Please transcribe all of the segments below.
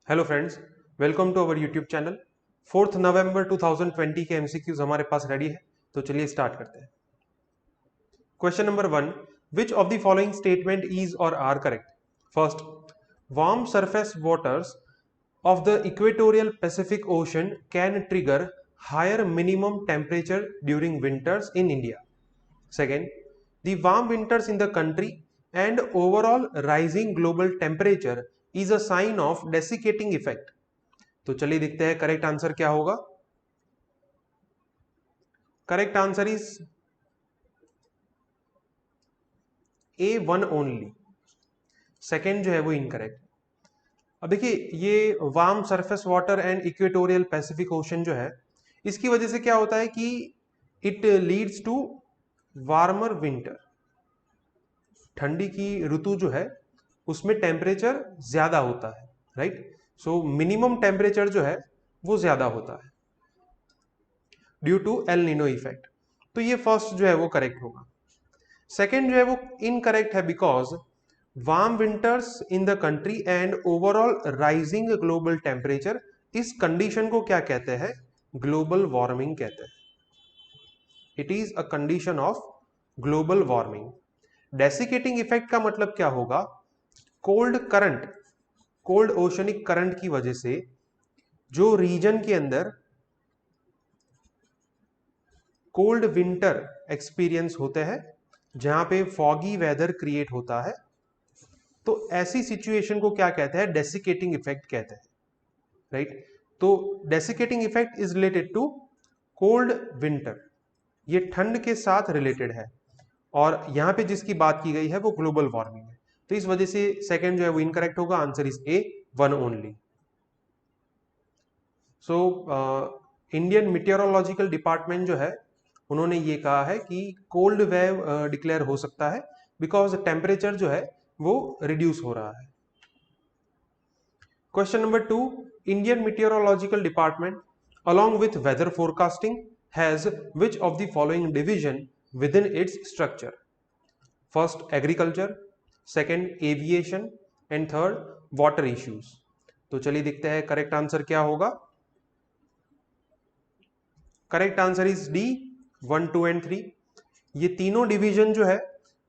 Hello friends, welcome to our YouTube channel. 4 नवंबर 2020 के MCQs हमारे पास रेडी है, तो चलिए स्टार्ट करते हैं। Question number 1, which of the following statement is or are correct? First, warm surface waters of the equatorial Pacific Ocean can trigger higher minimum temperature during winters in India. Second, the warm winters in the country and overall rising global temperature is a sign of desiccating effect. तो चलिए देखते हैं correct answer क्या होगा। Correct answer is A1 only. Second जो है वो incorrect. अब देखिए, ये warm surface water and equatorial Pacific ocean जो है, इसकी वजह से क्या होता है कि it leads to warmer winter. ठंडी की ऋतु जो है उसमें टेम्परेचर ज्यादा होता है, राइट। सो मिनिमम टेम्परेचर जो है वो ज्यादा होता है due to El Nino effect. तो ये फर्स्ट जो है वो करेक्ट होगा। सेकेंड जो है वो इनकरेक्ट है, because warm winters in the country and overall rising global temperature, इस कंडीशन को क्या कहते हैं? ग्लोबल वार्मिंग कहते हैं। It is a condition of global warming. Desiccating effect का मतलब क्या होगा? Cold current, cold oceanic current की वजह से जो रीजन के अंदर कोल्ड विंटर एक्सपीरियंस होते हैं, जहां पे फॉगी वेदर क्रिएट होता है, तो ऐसी सिचुएशन को क्या कहते हैं? डेसिकेटिंग इफेक्ट कहते हैं, राइट। तो desiccating effect is related to cold winter, ये ठंड के साथ रिलेटेड है, और यहां पे जिसकी बात की गई है वो ग्लोबल वार्मिंग है। तो इस वजह से सेकंड जो है वो इनकरेक्ट होगा। Answer is A1 only. So Indian meteorological department जो है, उन्होंने ये कहा है कि कोल्ड वेव डिक्लेयर हो सकता है बिकॉज टेम्परेचर जो है वो रिड्यूस हो रहा है। Question number 2, Indian meteorological department along with weather forecasting has which of the following division within its structure? First, agriculture, second, aviation, and third, water issues. तो चलिए देखते हैं करेक्ट आंसर क्या होगा। Correct answer is D, 1, 2 and 3। ये तीनों division जो है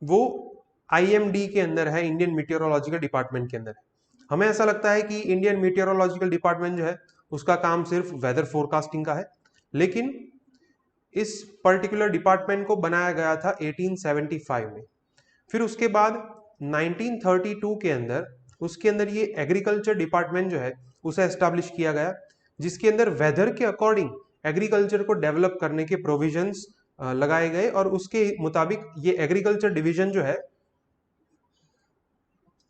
वो IMD के अंदर है, इंडियन मीटियोरोलॉजिकल डिपार्टमेंट के अंदर है। हमें ऐसा लगता है कि इंडियन मीटियोरोलॉजिकल डिपार्टमेंट जो है उसका काम सिर्फ वेदर फोरकास्टिंग का है, लेकिन इस पर्टिकुलर डिपार्टमेंट को बनाया गया था 1875 में। फिर उसके बाद 1932 के अंदर उसके अंदर ये एग्रीकल्चर डिपार्टमेंट जो है उसे एस्टैब्लिश किया गया, जिसके अंदर वेदर के अकॉर्डिंग एग्रीकल्चर को डेवलप करने के प्रोविजंस लगाए गए, और उसके मुताबिक ये एग्रीकल्चर डिवीजन जो है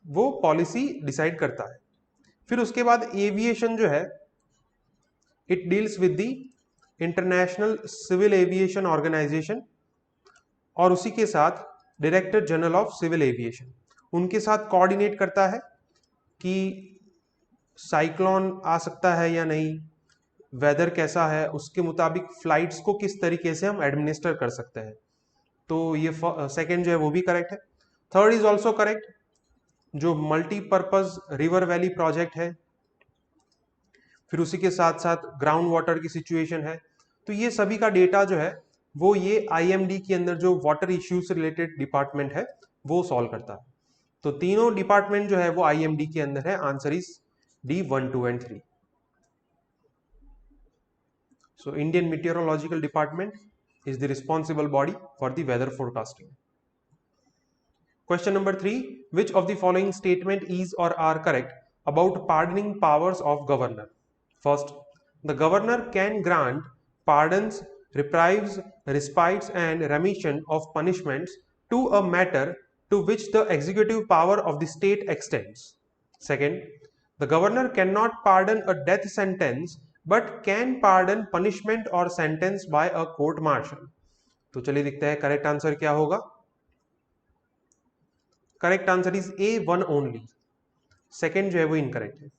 वो पॉलिसी डिसाइड करता है। फिर उसके बाद एविएशन जो है, it deals with the International Civil Aviation Organization, और उसी के साथ Director General of Civil Aviation उनके साथ कोऑर्डिनेट करता है कि साइक्लोन आ सकता है या नहीं, वेदर कैसा है, उसके मुताबिक फ्लाइट्स को किस तरीके से हम एडमिनिस्टर कर सकते हैं। तो ये सेकंड जो है वो भी करेक्ट है। थर्ड इज ऑल्सो करेक्ट, जो मल्टीपर्पज रिवर वैली प्रोजेक्ट है, फिर उसी के साथ साथ ग्राउंड वाटर की सिचुएशन है, तो ये सभी का डेटा जो है वो ये IMD के अंदर जो वाटर इश्यूज से रिलेटेड डिपार्टमेंट है वो सॉल्व करता है। तो तीनों डिपार्टमेंट जो है वो IMD के अंदर है। Answer is D, 1, 2 and 3। So Indian meteorological department is the responsible body for the weather forecasting. Question number 3, which of the following statement is or are correct about pardoning powers of governor? First, the governor can grant pardons, reprieves, respites and remission of punishments to a matter to which the executive power of the state extends. Second, the governor cannot pardon a death sentence but can pardon punishment or sentence by a court martial. तो चलिए देखते हैं correct answer क्या होगा। Correct answer is A1 only. Second जो है वो incorrect है।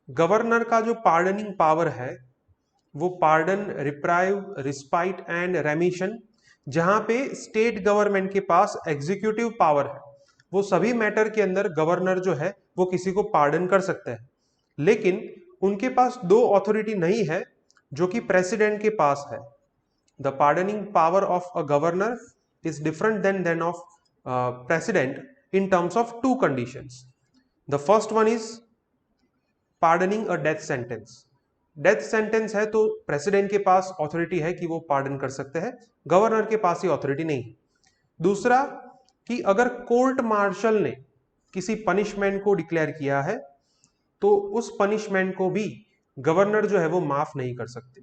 गवर्नर का जो पार्डनिंग पावर है वो पार्डन, रिप्राइव, रिस्पाइट एंड रेमिशन, जहां पे स्टेट गवर्नमेंट के पास एग्जीक्यूटिव पावर है, वो सभी मैटर के अंदर गवर्नर जो है वो किसी को पार्डन कर सकते हैं। लेकिन उनके पास दो ऑथोरिटी नहीं है जो कि प्रेसिडेंट के पास है। The pardoning power of a governor is different than of president in terms of two conditions. The first one is pardoning a death sentence. Death sentence है तो प्रेसिडेंट के पास ऑथोरिटी है कि वो पार्डन कर सकते हैं, गवर्नर के पास ही ऑथोरिटी नहीं है। दूसरा कि अगर कोर्ट मार्शल ने किसी पनिशमेंट को डिक्लेयर किया है तो उस पनिशमेंट को भी गवर्नर जो है वो माफ नहीं कर सकते।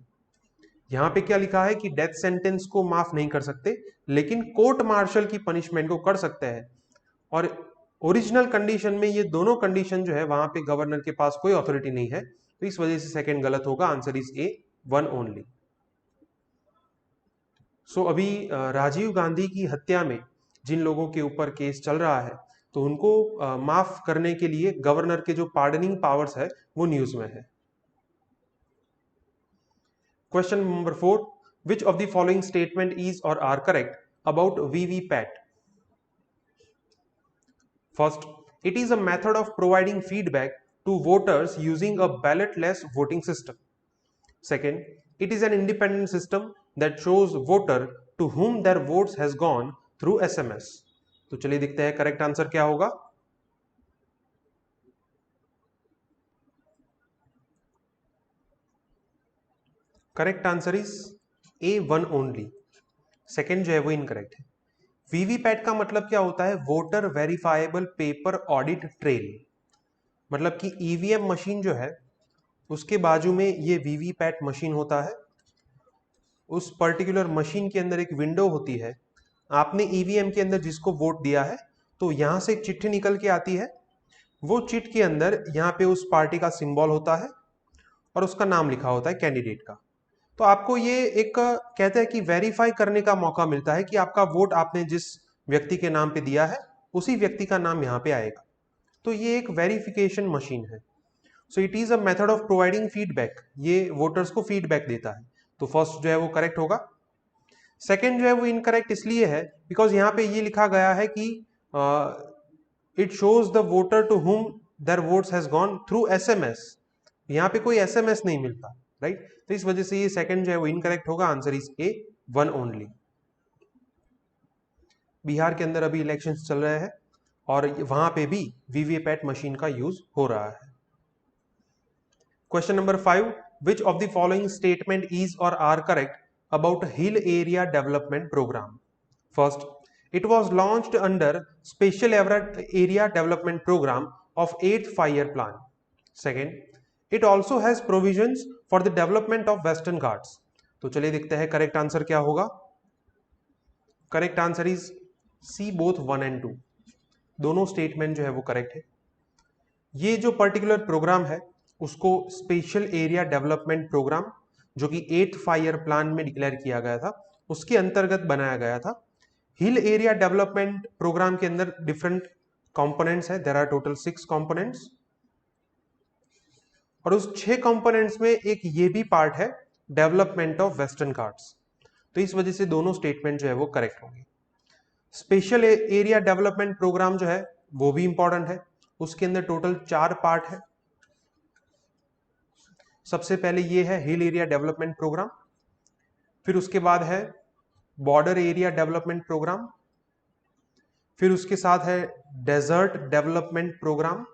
यहां पे क्या लिखा है कि डेथ सेंटेंस को माफ नहीं कर सकते, लेकिन कोर्ट मार्शल की पनिशमेंट को कर सकते हैं। और ओरिजिनल कंडीशन में ये दोनों कंडीशन जो है वहां पे गवर्नर के पास कोई ऑथोरिटी नहीं है, तो इस वजह से सेकंड गलत होगा। Answer is A, one only. So अभी राजीव गांधी की हत्या में जिन लोगों के ऊपर केस चल रहा है तो उनको माफ करने के लिए गवर्नर के जो पार्डनिंग पावर्स है वो न्यूज में है। Question number 4, which of the following statement is or are correct about VVPAT? First, it is a method of providing feedback to voters using a ballotless voting system. Second, it is an independent system that shows voter to whom their votes has gone through SMS. तो चलिए देखते हैं correct answer क्या होगा। Correct answer is A, one only. Second जो है वो incorrect है। वीवीपैट का मतलब क्या होता है? Voter verifiable paper audit trail. मतलब कि ईवीएम मशीन जो है उसके बाजू में ये वीवीपैट मशीन होता है। उस पर्टिकुलर मशीन के अंदर एक विंडो होती है। आपने ईवीएम के अंदर जिसको वोट दिया है तो यहां से एक चिट्ठी निकल के आती है। वो चिट के अंदर यहाँ पे उस पार्टी का सिंबल होता है और उसका नाम लिखा होता है कैंडिडेट का। तो आपको ये एक कहते हैं कि वेरीफाई करने का मौका मिलता है कि आपका वोट आपने जिस व्यक्ति के नाम पे दिया है उसी व्यक्ति का नाम यहाँ पे आएगा। तो ये एक वेरिफिकेशन मशीन है। So it is a method of providing feedback. ये वोटर्स को फीडबैक देता है। तो फर्स्ट जो है वो करेक्ट होगा। सेकेंड जो है वो इनकरेक्ट इसलिए है बिकॉज यहाँ पे ये लिखा गया है कि it shows the voter to whom their votes has gone through SMS. यहाँ पे कोई एसएमएस नहीं मिलता, राइट? तो इस वजह से ये सेकंड जो है वो इनकरेक्ट होगा। Answer is A, one only. Bihar के अंदर अभी इलेक्शंस चल रहे हैं और वहां पे भी वीवीपैट मशीन का यूज हो रहा है। Question number 5, which of the following statement is or are correct about hill area development programme? First, it was launched under special area development program of 8th 5-year plan. Second, it also has provisions for the development of western ghats. तो चलिए देखते हैं correct answer क्या होगा। Correct answer is C, both 1 and 2। दोनों statement जो है वो करेक्ट है। ये जो पर्टिकुलर प्रोग्राम है उसको स्पेशल एरिया डेवलपमेंट प्रोग्राम, जो कि 8th 5-year प्लान में डिक्लेयर किया गया था, उसके अंतर्गत बनाया गया था। हिल एरिया डेवलपमेंट प्रोग्राम के अंदर डिफरेंट कंपोनेंट्स है। देयर आर टोटल 6 कंपोनेंट्स और उस 6 कंपोनेंट्स में एक ये भी पार्ट है डेवलपमेंट ऑफ वेस्टर्न घाट्स। तो इस वजह से दोनों स्टेटमेंट जो है वो करेक्ट होंगे। स्पेशल एरिया डेवलपमेंट प्रोग्राम जो है वो भी इंपॉर्टेंट है। उसके अंदर टोटल 4 पार्ट है। सबसे पहले ये है हिल एरिया डेवलपमेंट प्रोग्राम, फिर उसके बाद है बॉर्डर एरिया डेवलपमेंट प्रोग्राम, फिर उसके साथ है डेजर्ट डेवलपमेंट प्रोग्राम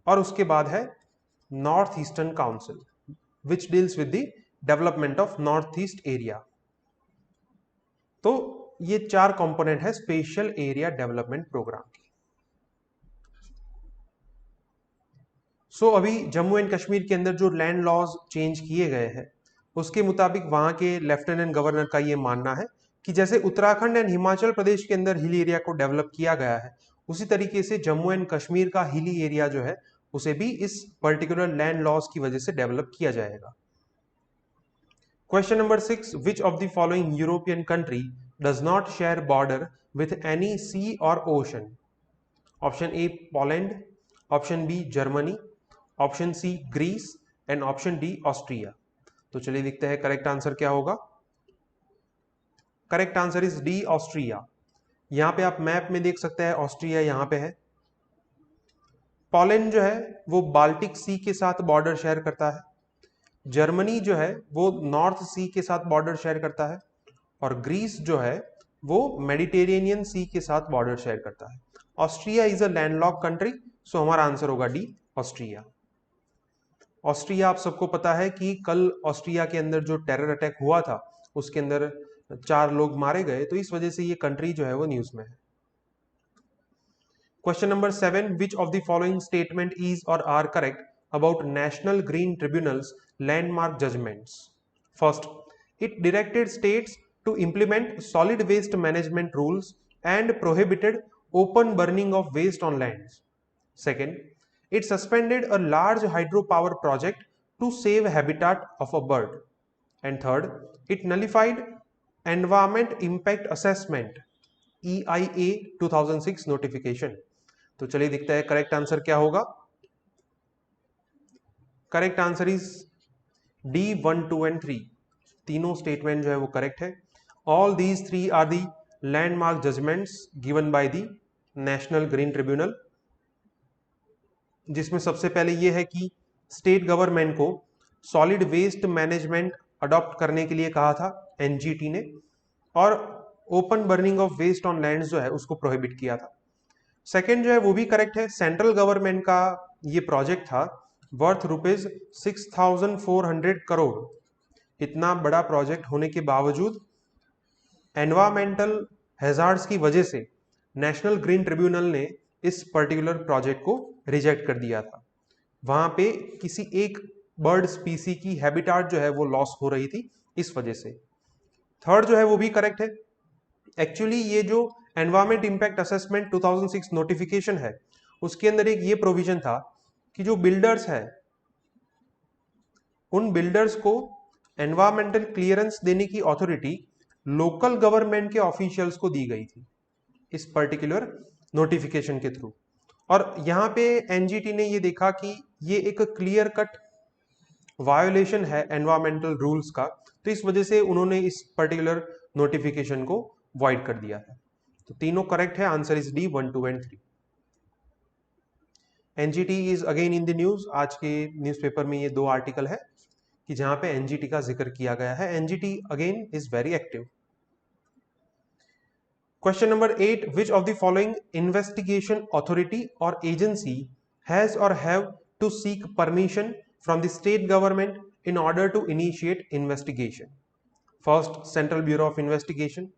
और उसके बाद है north eastern council which deals with the development of north east area. तो ये 4 कंपोनेंट है स्पेशल एरिया डेवलपमेंट प्रोग्राम की। सो अभी जम्मू एंड कश्मीर के अंदर जो लैंड लॉज चेंज किए गए हैं उसके मुताबिक वहां के लेफ्टिनेंट गवर्नर का ये मानना है कि जैसे उत्तराखंड एंड हिमाचल प्रदेश के अंदर हिली एरिया को डेवलप किया गया है उसी तरीके से जम्मू एंड कश्मीर का हिली एरिया जो है उसे भी इस पर्टिकुलर लैंड लॉज की वजह से डेवलप किया जाएगा। Question number 6, which of the following European country does not share border with any sea or ocean? Option A Poland, option B Germany, option C Greece and option D Austria. तो चलिए देखते हैं correct answer क्या होगा। Correct answer is D, Austria. यहां पे आप map में देख सकते हैं ऑस्ट्रिया यहां पे है पोलैंड जो है वो बाल्टिक सी के साथ बॉर्डर शेयर करता है। जर्मनी जो है वो नॉर्थ सी के साथ बॉर्डर शेयर करता है। और ग्रीस जो है वो मेडिटेरेनियन सी के साथ बॉर्डर शेयर करता है। Austria is a landlocked country, so हमारा आंसर होगा डी, ऑस्ट्रिया। ऑस्ट्रिया आप सबको पता है कि कल ऑस्ट्रिया के अंदर जो टेरर अटैक हुआ था उसके अंदर 4 लोग मारे गए, तो इस वजह से ये कंट्री जो है वो न्यूज में है। Question number 7, which of the following statement is or are correct about national green tribunal's landmark judgments? First, it directed states to implement solid waste management rules and prohibited open burning of waste on lands. Second, it suspended a large hydropower project to save habitat of a bird. And third, it nullified Environment Impact Assessment EIA 2006 notification. तो चलिए दिखता है correct answer क्या होगा। Correct answer is D 1, 2 and 3। तीनों statement जो है वो करेक्ट है। All these three are the landmark judgments given by the National Green Tribunal, जिसमें सबसे पहले ये है कि स्टेट गवर्नमेंट को सॉलिड वेस्ट मैनेजमेंट अडॉप्ट करने के लिए कहा था एनजीटी ने, और open burning of waste on lands जो है उसको प्रोहिबिट किया था। सेकेंड जो है वो भी करेक्ट है, सेंट्रल गवर्नमेंट का ये प्रोजेक्ट था वर्थ ₹6,400 करोड़। इतना बड़ा प्रोजेक्ट होने के बावजूद एनवायरमेंटल हैजार्ड्स की वजह से नेशनल ग्रीन ट्रिब्यूनल ने इस पर्टिकुलर प्रोजेक्ट को रिजेक्ट कर दिया था। वहां पे किसी एक बर्ड स्पीसी की हैबिटाट जो है वो लॉस हो रही थी इस वजह से। थर्ड जो है वो भी करेक्ट है। एक्चुअली ये जो एनवायरमेंट इंपैक्ट असेसमेंट 2006 नोटिफिकेशन है उसके अंदर एक ये प्रोविजन था कि जो बिल्डर्स है उन बिल्डर्स को एनवायरमेंटल क्लियरेंस देने की अथॉरिटी लोकल गवर्नमेंट के ऑफिशियल्स को दी गई थी इस पर्टिकुलर नोटिफिकेशन के थ्रू। और यहाँ पे एनजीटी ने ये देखा कि ये एक क्लियर कट वायोलेशन है एनवायरमेंटल रूल्स का, तो इस वजह से उन्होंने इस पर्टिकुलर नोटिफिकेशन को वॉइड कर दिया था। तो तीनों करेक्ट है, answer is D 1, 2 and 3। NGT is again in the news. आज के न्यूज़पेपर में ये 2 आर्टिकल है कि जहां पे एनजीटी का जिक्र किया गया है। NGT again is very active. Question number 8, which of the following investigation authority or agency has or have to seek permission from the state government in order to initiate investigation? First, Central Bureau of Investigation.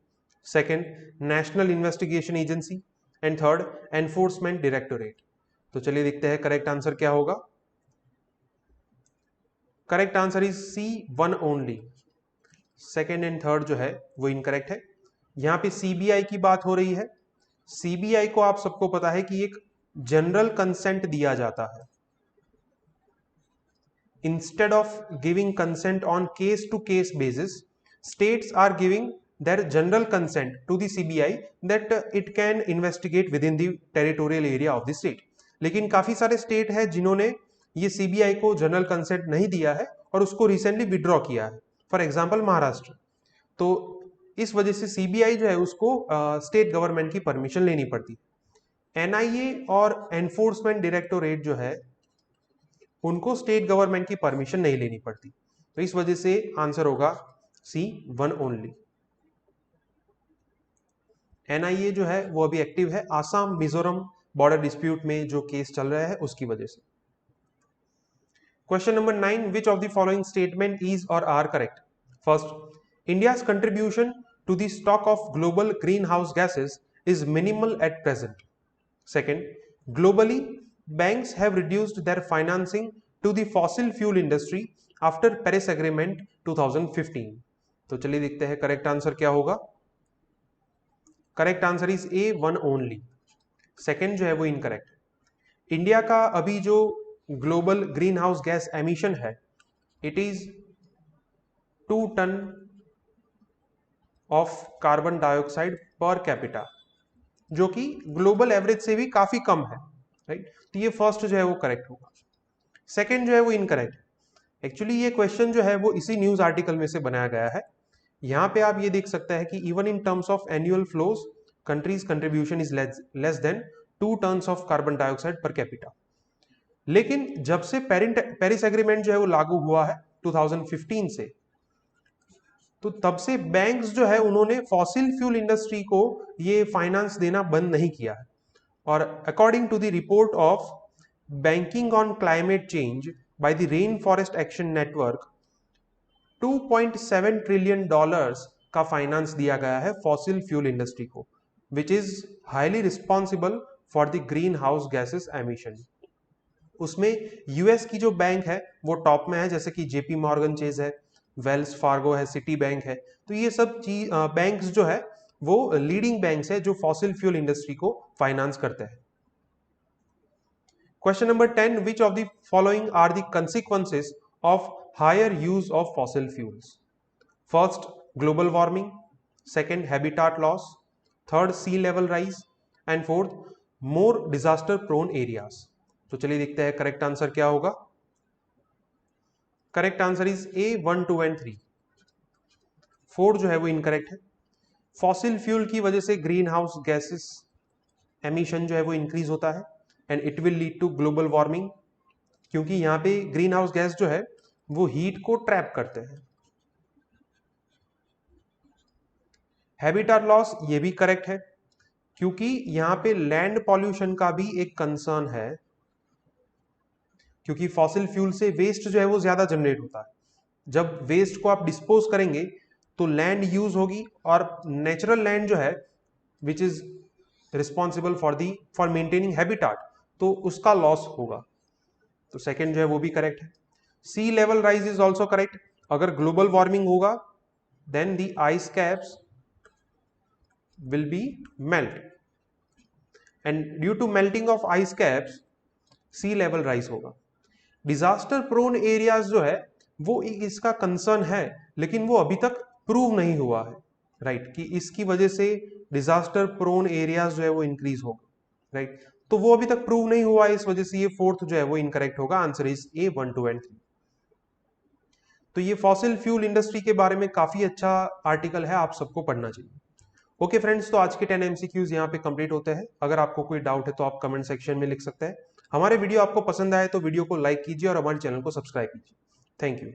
Second, National Investigation Agency. And third, Enforcement Directorate. तो चलिए देखते हैं correct answer क्या होगा। Correct answer is C 1 only. Second and third जो है वो incorrect है। यहां पे सीबीआई की बात हो रही है। सीबीआई को आप सबको पता है कि एक जनरल कंसेंट दिया जाता है। Instead of giving consent on case to case basis, states are giving their general consent to the CBI that it can investigate within the territorial area of the state। लेकिन काफी सारे state है जिन्होंने ये CBI को general consent नहीं दिया है और उसको रिसेंटली विड्रॉ किया है, फॉर एग्जांपल महाराष्ट्र। तो इस वजह से सीबीआई जो है उसको स्टेट गवर्नमेंट की परमिशन लेनी पड़ती। एनआईए और एनफोर्समेंट डायरेक्टोरेट जो है उनको स्टेट गवर्नमेंट की परमिशन नहीं लेनी पड़ती, तो इस वजह से आंसर होगा सी 1 ओनली। एनआईए जो है वो अभी एक्टिव है आसाम मिजोरम बॉर्डर डिस्प्यूट में जो केस चल रहा है उसकी वजह से। Question number 9, which of the following statement is or are correct? First, India's contribution to the stock of global greenhouse gases is minimal at present. Second, globally, banks have reduced their financing to the fossil fuel industry after Paris Agreement 2015. तो चलिए देखते हैं correct answer क्या होगा। Correct answer is A 1 only. Second जो है वो incorrect. India का अभी जो global green house gas emission है it is 2 tonne of carbon dioxide per capita, जो कि ग्लोबल एवरेज से भी काफी कम है, राइट। तो ये फर्स्ट जो है वो करेक्ट होगा। सेकंड जो है वो इनकरेक्ट है। एक्चुअली ये क्वेश्चन जो है वो इसी न्यूज आर्टिकल में से बनाया गया है। यहाँ पे आप ये देख सकते हैं कि even in terms of annual flows countries contribution is less than 2 tons of carbon dioxide per capita. लेकिन जब से पेरिस एग्रीमेंट जो है वो लागू हुआ है 2015 से, तो तब से बैंक्स जो है उन्होंने फॉसिल फ्यूल इंडस्ट्री को ये फाइनेंस देना बंद नहीं किया है। और according to the report of Banking on Climate Change by the Rainforest Action Network, 2.7 trillion dollars का फाइनेंस दिया गया है फॉसिल फ्यूल इंडस्ट्री को, which is highly responsible for the greenhouse gases emission. उसमें US की जो bank है वो टॉप में है, जैसे कि जेपी मॉर्गन चेज है, वेल्स फार्गो है, सिटी बैंक है। तो ये सब चीज बैंक्स जो है वो लीडिंग बैंक्स है जो फॉसिल फ्यूल इंडस्ट्री को फाइनेंस करते हैं। Question number 10, which of the following are the consequences of higher use of fossil fuels? First, global warming, second, habitat loss, third, sea level rise, and fourth, more disaster prone areas. तो चलिए देखते हैं correct answer क्या होगा। Correct answer is A 1, 2 and 3। 4 जो है वो incorrect है। फॉसिल फ्यूल की वजह से ग्रीन हाउस गैसेस एमिशन जो है वो इंक्रीज होता है and it will lead to global warming, क्योंकि यहां पे ग्रीन हाउस गैस जो है वो हीट को ट्रैप करते हैं। हैबिटाट लॉस ये भी करेक्ट है, क्योंकि यहां पे लैंड पॉल्यूशन का भी एक कंसर्न है, क्योंकि फॉसिल फ्यूल से वेस्ट जो है वो ज्यादा जनरेट होता है। जब वेस्ट को आप डिस्पोज करेंगे तो लैंड यूज होगी, और नेचुरल लैंड जो है which is responsible for maintaining habitat, तो उसका लॉस होगा। तो सेकंड जो है वो भी करेक्ट है। Sea level rise is also correct. अगर ग्लोबल वार्मिंग होगा then the ice caps will be melt, and due to melting of ice caps sea level rise होगा। डिजास्टर प्रोन एरियाज जो है वो इसका कंसर्न है, लेकिन वो अभी तक प्रूव नहीं हुआ है, राइट, कि इसकी वजह से डिजास्टर प्रोन एरियाज जो है वो इंक्रीज होगा, राइट। तो वो अभी तक प्रूव नहीं हुआ है, इस वजह से ये फोर्थ जो है वो इनकरेक्ट होगा। Answer is A 1, 2 and 3। तो ये फॉसिल फ्यूल इंडस्ट्री के बारे में काफी अच्छा आर्टिकल है, आप सबको पढ़ना चाहिए। ओके फ्रेंड्स, तो आज के 10 एमसीक्यूज यहाँ पे कंप्लीट होते हैं। अगर आपको कोई डाउट है तो आप कमेंट सेक्शन में लिख सकते हैं। हमारे वीडियो आपको पसंद आए तो वीडियो को लाइक कीजिए और हमारे चैनल को सब्सक्राइब कीजिए। Thank you.